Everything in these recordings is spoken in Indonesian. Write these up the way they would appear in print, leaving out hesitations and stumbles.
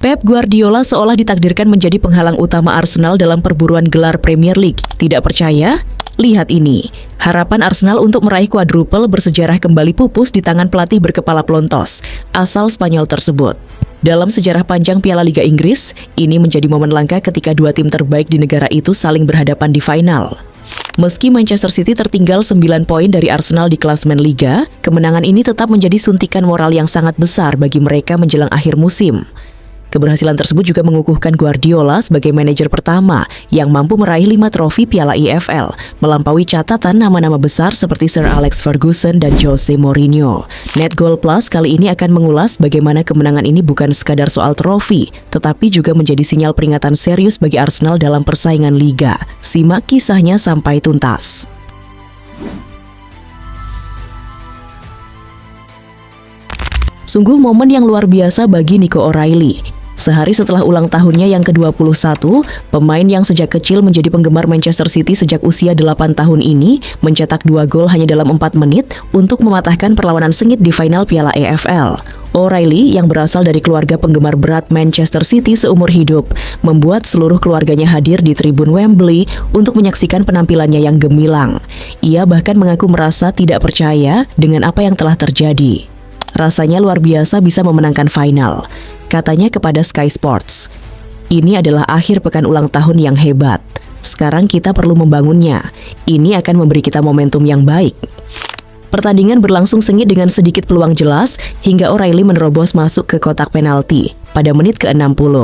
Pep Guardiola seolah ditakdirkan menjadi penghalang utama Arsenal dalam perburuan gelar Premier League. Tidak percaya? Lihat ini. Harapan Arsenal untuk meraih quadruple bersejarah kembali pupus di tangan pelatih berkepala pelontos asal Spanyol tersebut. Dalam sejarah panjang Piala Liga Inggris, ini menjadi momen langka ketika dua tim terbaik di negara itu saling berhadapan di final. Meski Manchester City tertinggal 9 poin dari Arsenal di klasemen Liga, kemenangan ini tetap menjadi suntikan moral yang sangat besar bagi mereka menjelang akhir musim. Keberhasilan tersebut juga mengukuhkan Guardiola sebagai manajer pertama yang mampu meraih 5 trofi Piala EFL, melampaui catatan nama-nama besar seperti Sir Alex Ferguson dan Jose Mourinho. Net Goal Plus kali ini akan mengulas bagaimana kemenangan ini bukan sekadar soal trofi, tetapi juga menjadi sinyal peringatan serius bagi Arsenal dalam persaingan Liga. Simak kisahnya sampai tuntas. Sungguh momen yang luar biasa bagi Nico O'Reilly. Sehari setelah ulang tahunnya yang ke-21, pemain yang sejak kecil menjadi penggemar Manchester City sejak usia 8 tahun ini mencetak 2 gol hanya dalam 4 menit untuk mematahkan perlawanan sengit di final Piala EFL. O'Reilly yang berasal dari keluarga penggemar berat Manchester City seumur hidup membuat seluruh keluarganya hadir di tribun Wembley untuk menyaksikan penampilannya yang gemilang. Ia bahkan mengaku merasa tidak percaya dengan apa yang telah terjadi. Rasanya luar biasa bisa memenangkan final, katanya kepada Sky Sports. Ini adalah akhir pekan ulang tahun yang hebat. Sekarang kita perlu membangunnya. Ini akan memberi kita momentum yang baik. Pertandingan berlangsung sengit dengan sedikit peluang jelas hingga O'Reilly menerobos masuk ke kotak penalti pada menit ke-60.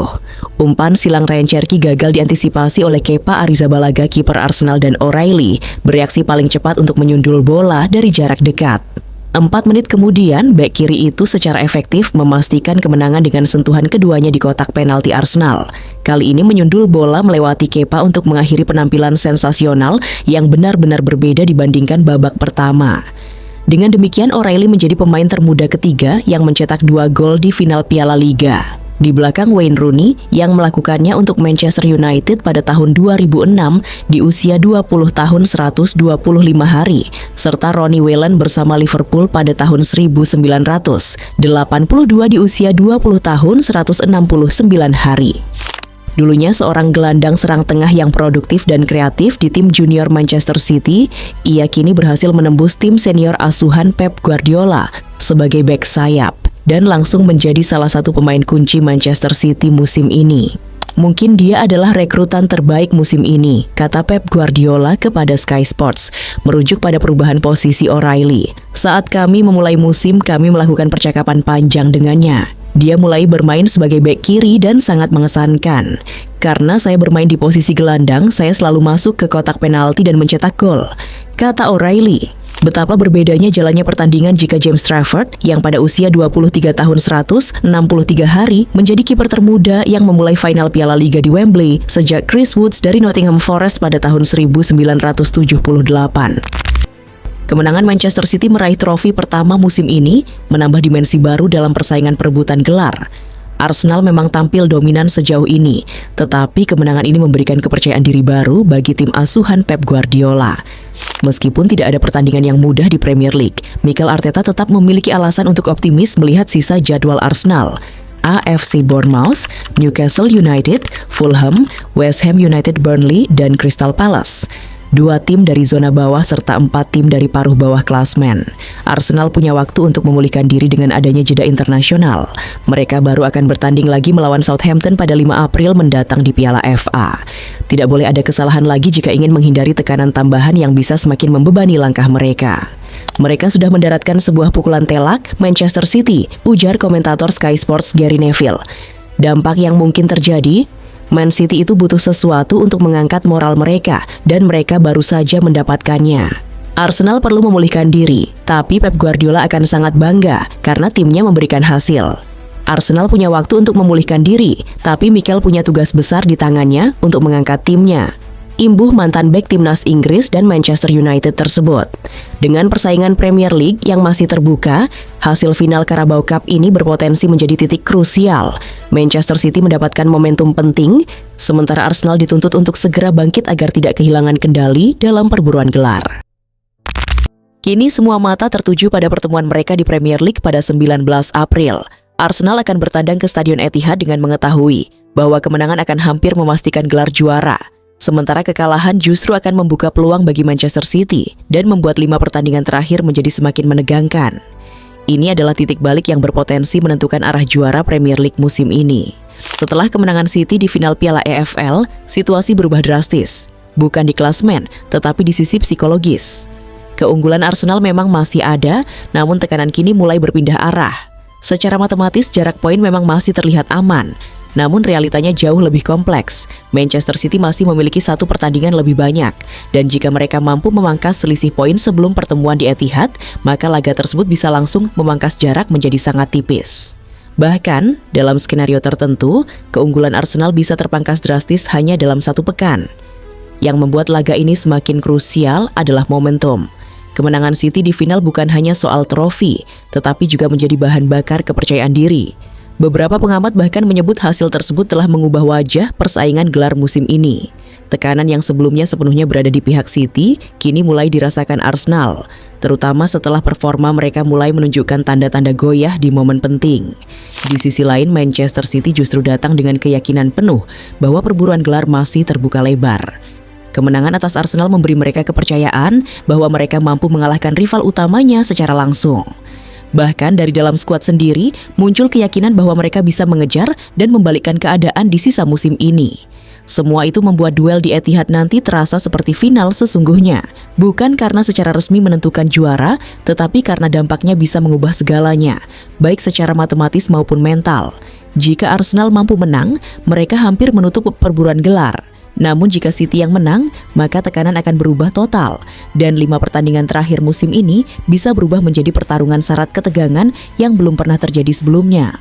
Umpan silang Ryan Cherky gagal diantisipasi oleh Kepa Arrizabalaga, kiper Arsenal, dan O'Reilly bereaksi paling cepat untuk menyundul bola dari jarak dekat. 4 menit kemudian, bek kiri itu secara efektif memastikan kemenangan dengan sentuhan keduanya di kotak penalti Arsenal. Kali ini menyundul bola melewati Kepa untuk mengakhiri penampilan sensasional yang benar-benar berbeda dibandingkan babak pertama. Dengan demikian, O'Reilly menjadi pemain termuda ketiga yang mencetak 2 gol di final Piala Liga. Di belakang Wayne Rooney yang melakukannya untuk Manchester United pada tahun 2006 di usia 20 tahun 125 hari, serta Ronnie Whelan bersama Liverpool pada tahun 1982 di usia 20 tahun 169 hari. Dulunya seorang gelandang serang tengah yang produktif dan kreatif di tim junior Manchester City, ia kini berhasil menembus tim senior asuhan Pep Guardiola sebagai bek sayap dan langsung menjadi salah satu pemain kunci Manchester City musim ini. Mungkin dia adalah rekrutan terbaik musim ini, kata Pep Guardiola kepada Sky Sports, merujuk pada perubahan posisi O'Reilly. Saat kami memulai musim, kami melakukan percakapan panjang dengannya. Dia mulai bermain sebagai bek kiri dan sangat mengesankan. Karena saya bermain di posisi gelandang, saya selalu masuk ke kotak penalti dan mencetak gol, kata O'Reilly. Betapa berbedanya jalannya pertandingan jika James Trafford yang pada usia 23 tahun 163 hari menjadi kiper termuda yang memulai final Piala Liga di Wembley sejak Chris Woods dari Nottingham Forest pada tahun 1978. Kemenangan Manchester City meraih trofi pertama musim ini menambah dimensi baru dalam persaingan perebutan gelar. Arsenal memang tampil dominan sejauh ini, tetapi kemenangan ini memberikan kepercayaan diri baru bagi tim asuhan Pep Guardiola. Meskipun tidak ada pertandingan yang mudah di Premier League, Mikel Arteta tetap memiliki alasan untuk optimis melihat sisa jadwal Arsenal. AFC Bournemouth, Newcastle United, Fulham, West Ham United, Burnley, dan Crystal Palace. 2 tim dari zona bawah serta 4 tim dari paruh bawah klasmen. Arsenal punya waktu untuk memulihkan diri dengan adanya jeda internasional. Mereka baru akan bertanding lagi melawan Southampton pada 5 April mendatang di Piala FA. Tidak boleh ada kesalahan lagi jika ingin menghindari tekanan tambahan yang bisa semakin membebani langkah mereka. Mereka sudah mendaratkan sebuah pukulan telak Manchester City, ujar komentator Sky Sports Gary Neville. Dampak yang mungkin terjadi, Man City itu butuh sesuatu untuk mengangkat moral mereka dan mereka baru saja mendapatkannya. Arsenal perlu memulihkan diri, tapi Pep Guardiola akan sangat bangga karena timnya memberikan hasil. Arsenal punya waktu untuk memulihkan diri, tapi Mikel punya tugas besar di tangannya untuk mengangkat timnya. Imbuh mantan bek timnas Inggris dan Manchester United tersebut. Dengan persaingan Premier League yang masih terbuka, hasil final Carabao Cup ini berpotensi menjadi titik krusial. Manchester City mendapatkan momentum penting, sementara Arsenal dituntut untuk segera bangkit agar tidak kehilangan kendali dalam perburuan gelar. Kini semua mata tertuju pada pertemuan mereka di Premier League pada 19 April. Arsenal akan bertandang ke Stadion Etihad dengan mengetahui bahwa kemenangan akan hampir memastikan gelar juara. Sementara kekalahan justru akan membuka peluang bagi Manchester City dan membuat 5 pertandingan terakhir menjadi semakin menegangkan. Ini adalah titik balik yang berpotensi menentukan arah juara Premier League musim ini. Setelah kemenangan City di final Piala EFL, situasi berubah drastis. Bukan di klasemen, tetapi di sisi psikologis. Keunggulan Arsenal memang masih ada, namun tekanan kini mulai berpindah arah. Secara matematis, jarak poin memang masih terlihat aman. Namun realitanya jauh lebih kompleks. Manchester City masih memiliki 1 pertandingan lebih banyak. Dan jika mereka mampu memangkas selisih poin sebelum pertemuan di Etihad, maka laga tersebut bisa langsung memangkas jarak menjadi sangat tipis. Bahkan, dalam skenario tertentu, keunggulan Arsenal bisa terpangkas drastis hanya dalam 1 pekan. Yang membuat laga ini semakin krusial adalah momentum. Kemenangan City di final bukan hanya soal trofi, tetapi juga menjadi bahan bakar kepercayaan diri. Beberapa pengamat bahkan menyebut hasil tersebut telah mengubah wajah persaingan gelar musim ini. Tekanan yang sebelumnya sepenuhnya berada di pihak City, kini mulai dirasakan Arsenal, terutama setelah performa mereka mulai menunjukkan tanda-tanda goyah di momen penting. Di sisi lain, Manchester City justru datang dengan keyakinan penuh bahwa perburuan gelar masih terbuka lebar. Kemenangan atas Arsenal memberi mereka kepercayaan bahwa mereka mampu mengalahkan rival utamanya secara langsung. Bahkan dari dalam skuad sendiri, muncul keyakinan bahwa mereka bisa mengejar dan membalikkan keadaan di sisa musim ini. Semua itu membuat duel di Etihad nanti terasa seperti final sesungguhnya. Bukan karena secara resmi menentukan juara, tetapi karena dampaknya bisa mengubah segalanya, baik secara matematis maupun mental. Jika Arsenal mampu menang, mereka hampir menutup perburuan gelar. Namun jika City yang menang, maka tekanan akan berubah total. Dan 5 pertandingan terakhir musim ini bisa berubah menjadi pertarungan syarat ketegangan yang belum pernah terjadi sebelumnya.